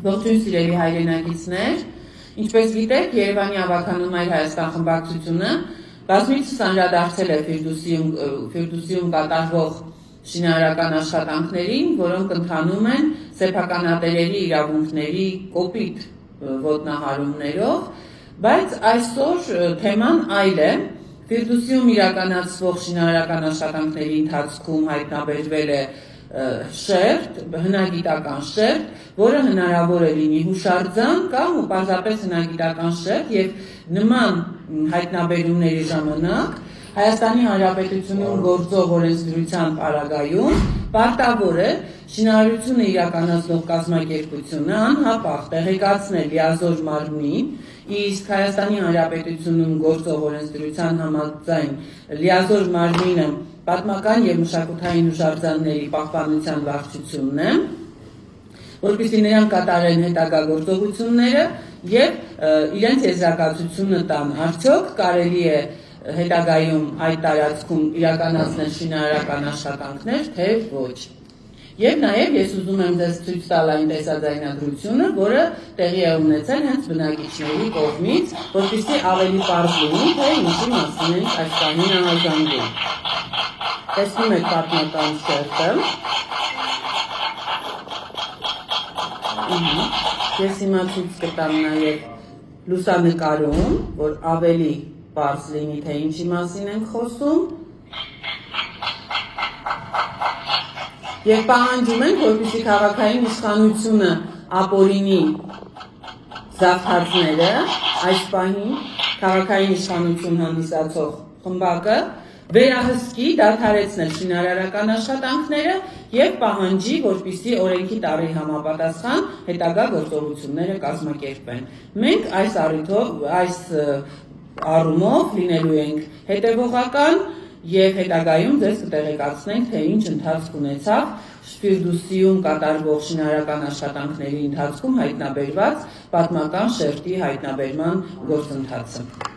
Ողջույն սիրելի հայրենակիցներ, ինչպես գիտեք, Երևանի ավագանուն Այր Հայաստան խմբակցությունը բազմիցս անդրադարձել է Ֆիրդուսիում կատարվող շինարարական աշխատանքներին, որոնք ընթանում են սեփականատերերի իրավունքների կոպիտ ոտնահարումներով, բայց այսօր թեման այլ է։ Ֆիրդուսիում իրականացվող շինարարական աշխատանքների ընթացքում հայտնաբերվել է շերտ, հնագիտական շերտ, որը հնարավոր է լինի հուշարձան կամ պարզապես հնագիտական շերտ, եւ նման հայտնաբերումների ժամանակ Հայաստանի Հանրապետությունում գործող օրենսդրության պարագայում պարտավոր է շինարարությունը իրականացնող կազմակերպությունը անհապաղ տեղեկացնել լիազոր մարմնին, իսկ Հայաստանի Հանրապետությունում գործող օրենսդրության համաձայն լիազոր մարմինը պատմական եւ մշակութային հուշարձանների պահպանության վարչությունն է, որպեսզի նրանք կատարեն հետագա գործողությունները եւ իրենց եզրակացությունը տան, արդյոք կարելի է հետագայում այդ տարածքում իրականացնել շինարարական աշխատանքներ, թե ոչ։ Եվ նաև ես ուզում եմ ձեզ ցույց տալ այն տեսաձայնագրությունը, որը տեղի է ունեցել հենց բնակիչների կողմից, որպեսզի ավելի պարզ լինի, թե ինչի մասին ենք այս բանին ահազանգում։ Տեսնում եք պատմական շերտը։ Ես հիմա ցույց կտամ նաև լուսանկարում, որ ավելի պարզ լինի, թե ինչի մասին ենք խոսում։ Եվ պահանջում ենք, որպեսզի քաղաքային իշխանությունը ապօրինի զավթածները, այս պահին քաղաքային իշխանություն հանդիսացող խմբակը վերահսկի, դադարեցնել շինարարական աշխատանքները եւ պահանջի, որպեսզի օրենքի տառի համապատասխան հետագա գործողությունները կազմակերպվեն։ Մենք այս առումով լինելու ենք հետևողական եւ հետագայում ձեզ կտեղեկացնենք, թե ինչ ընթացք ունեցավ Ֆիրդուսիում կատարվող շինարարական աշխատանքների ընթացքում հայտնաբերված պատմական շերտի հայտնաբերման գործընթացը։